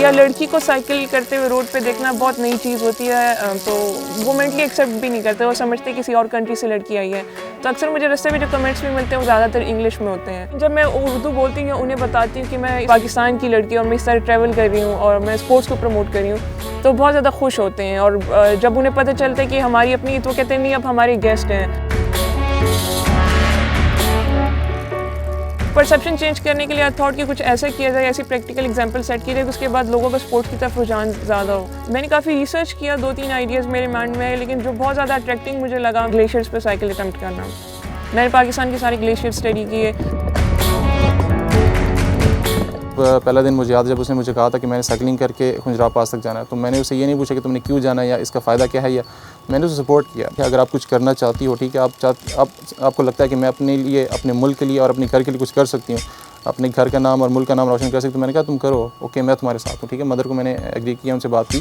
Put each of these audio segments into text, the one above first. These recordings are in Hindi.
या लड़की को साइकिल करते हुए रोड पे देखना बहुत नई चीज़ होती है, तो वो मेंटली एक्सेप्ट भी नहीं करते, वो समझते किसी और कंट्री से लड़की आई है। तो अक्सर मुझे रास्ते में जो कमेंट्स भी मिलते हैं वो ज़्यादातर इंग्लिश में होते हैं। जब मैं उर्दू बोलती हूँ उन्हें बताती हूँ कि मैं पाकिस्तान की लड़की और मैं इस तरह ट्रैवल कर रही हूँ और मैं स्पोर्ट्स को प्रमोट कर रही हूँ, तो बहुत ज़्यादा खुश होते हैं। और जब उन्हें पता चलता है कि हमारी अपनी, तो कहते हैं नहीं अब हमारे गेस्ट हैं। परसेप्शन चेंज करने के लिए आई थॉट कि कुछ ऐसा किया जाए, ऐसी प्रैक्टिकल एग्जांपल सेट की जाए, उसके बाद लोगों का स्पोर्ट्स की तरफ रुझान ज़्यादा हो। मैंने काफ़ी रिसर्च किया, 2-3 आइडियाज़ मेरे माइंड में है, लेकिन जो बहुत ज़्यादा अट्रैक्टिंग मुझे लगा ग्लेशियर्स पे साइकिल अटैम्प्ट करना। मैंने पाकिस्तान के सारे ग्लेशियर स्टडी किए। पहला दिन मुझे याद है जब उसने मुझे कहा था कि मैंने साइकिलिंग करके खुंजरा पास तक जाना है, तो मैंने उससे ये नहीं पूछा कि तुमने क्यों जाना है या इसका फ़ायदा क्या है, या मैंने उसे सपोर्ट किया कि अगर आप कुछ करना चाहती हो, ठीक है, आपको लगता है कि मैं अपने लिए, अपने मुल्क के लिए और अपने घर के लिए कुछ कर सकती हूँ, अपने घर का नाम और मुल्क का नाम रोशन कर सकती हूँ, मैंने कहा तुम करो, ओके मैं तुम्हारे साथ हूँ, ठीक है। मदर को मैंने एग्री किया, उनसे बात की।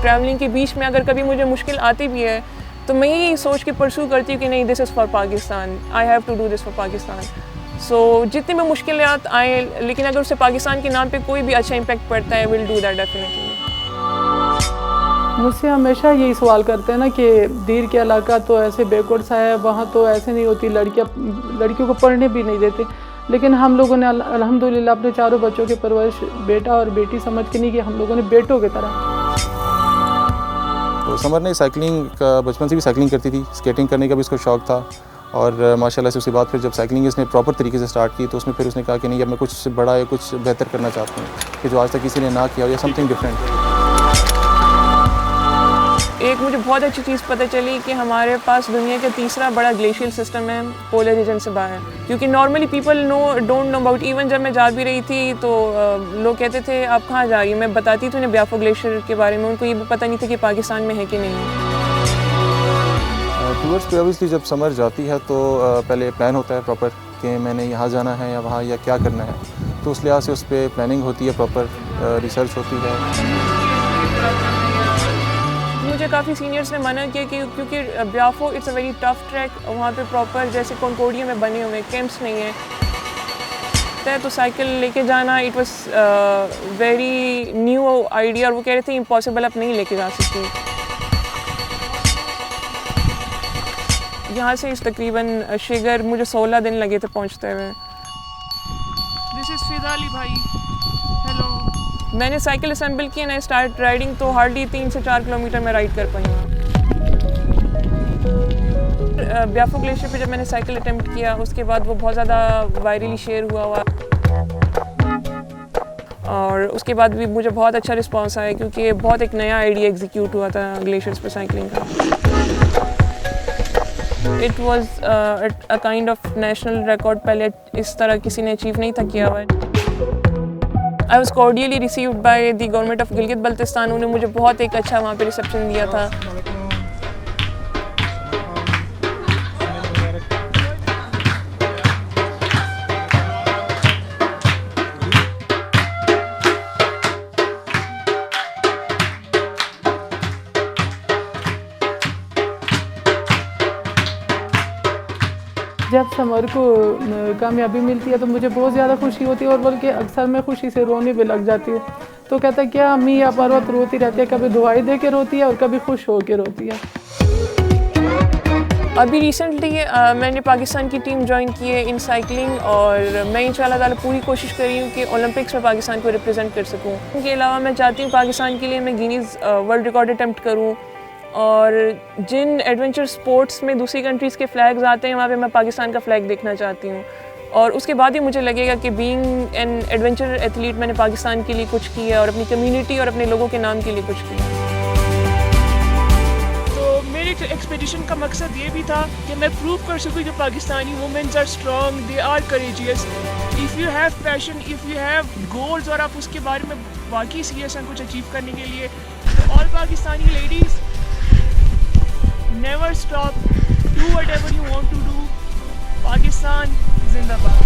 ट्रैवलिंग के बीच में अगर कभी मुझे मुश्किल आती भी है तो मैं यही सोच के परस्यू करती हूँ कि नहीं, this is for Pakistan, I have to do this for Pakistan. So जितनी भी मुश्किलात आए, लेकिन अगर उससे पाकिस्तान के नाम पे कोई भी अच्छा इम्पैक्ट पड़ता है, विल डू दैट डेफिनेटली। मुझसे हमेशा यही सवाल करते हैं ना कि दीर के इलाका तो ऐसे बैकवर्ड सा है, वहाँ तो ऐसे नहीं होती, लड़कियों को पढ़ने भी नहीं देते। लेकिन हम लोगों ने अल्हम्दुलिल्लाह अपने चारों बच्चों की परवरिश बेटा और बेटी समझ के नहीं की, हम लोगों ने बेटों की तरह। तो समर ने साइकिलिंग का, बचपन से भी साइकिलिंग करती थी, स्केटिंग करने का भी उसको शौक़ था, और माशाल्लाह से उसके बाद फिर जब साइकिलिंग इसने प्रॉपर तरीके से स्टार्ट की, तो उसमें फिर उसने कहा कि नहीं अब मैं कुछ बड़ा या कुछ बेहतर करना चाहती हूँ कि जो आज तक किसी ने ना किया हो, या समथिंग डिफरेंट। एक मुझे बहुत अच्छी चीज़ पता चली कि हमारे पास दुनिया का तीसरा बड़ा ग्लेशियल सिस्टम है पोलर रीजन से बाहर, क्योंकि normally people don't know about. Even जब मैं जा भी रही थी तो लोग कहते थे आप कहाँ जा रही हो, मैं बताती थी उन्हें ब्याफो ग्लेशियर के बारे में, उनको ये भी पता नहीं था कि पाकिस्तान में है कि नहीं। टूर्स पे ऑब्वियसली जब समर जाती है तो पहले प्लान होता है प्रॉपर कि मैंने यहाँ जाना है या वहाँ या क्या करना है, तो उस लिहाज से उस पर प्लानिंग होती है, प्रॉपर रिसर्च होती है। मुझे काफ़ी सीनियर्स ने मना किया कि क्योंकि ब्याफो it's a very tough track, वहाँ पे प्रॉपर जैसे कॉन्कोर्डिया में बने हुए कैंप्स नहीं है, तो साइकिल लेके जाना it was very new idea, और वो कह रहे थे इम्पॉसिबल, आप नहीं लेके जा सकती। यहाँ से इस तकरीबन शिगर मुझे 16 दिन लगे थे पहुँचते हुए। दिस इज़ फिदा अली भाई, हेलो। मैंने साइकिल असेंबल की एंड आई स्टार्ट राइडिंग, तो हार्डली 3 से 4 किलोमीटर मैं राइड कर पाई हूँ। ब्याफो ग्लेशियर पे जब मैंने साइकिल अटेम्प्ट किया, उसके बाद वो बहुत ज़्यादा वायरली शेयर हुआ, और उसके बाद भी मुझे बहुत अच्छा रिस्पॉन्स आया, क्योंकि बहुत एक नया आइडिया एग्जीक्यूट हुआ था ग्लेशियर्स पे साइकिलिंग का। It was a kind of national record, पहले इस तरह किसी ने अचीव नहीं था किया हुआ। I was cordially received by the government of Gilgit Baltistan, उन्होंने मुझे बहुत एक अच्छा वहाँ पे रिसेप्शन दिया था। जब समर को कामयाबी मिलती है तो मुझे बहुत ज़्यादा खुशी होती है, और बल्कि अक्सर मैं खुशी से रोने भी लग जाती हूँ। तो कहता है क्या अम्मी या पर्वत रोती रहती है, कभी दुआई दे के रोती है और कभी खुश हो के रोती है। अभी रिसेंटली मैंने पाकिस्तान की टीम ज्वाइन की है इन साइकिलिंग, और मैं इंशाल्लाह ताला पूरी कोशिश कर रही हूँ कि ओलंपिक्स में पाकिस्तान को रिप्रेजेंट कर सकूँ। इसके अलावा मैं चाहती हूँ पाकिस्तान के लिए मैं गिनीज़ वर्ल्ड रिकॉर्ड अटैम्प्ट करूँ, और जिन एडवेंचर स्पोर्ट्स में दूसरी कंट्रीज़ के फ्लैग्स आते हैं वहाँ पे मैं पाकिस्तान का फ्लैग देखना चाहती हूँ, और उसके बाद ही मुझे लगेगा कि बीइंग एन एडवेंचर एथलीट मैंने पाकिस्तान के लिए कुछ किया और अपनी कम्युनिटी और अपने लोगों के नाम के लिए कुछ किया। तो मेरे एक्सपेडिशन का मकसद ये भी था कि मैं प्रूव कर सकूँ कि Pakistani womens are strong, they are courageous. If you have passion, if you have goals, और आप उसके बारे में वाकई सीरियस हैं कुछ अचीव करने के लिए, तो all Pakistani ladies, never stop, do whatever you want to do. Pakistan Zindabad.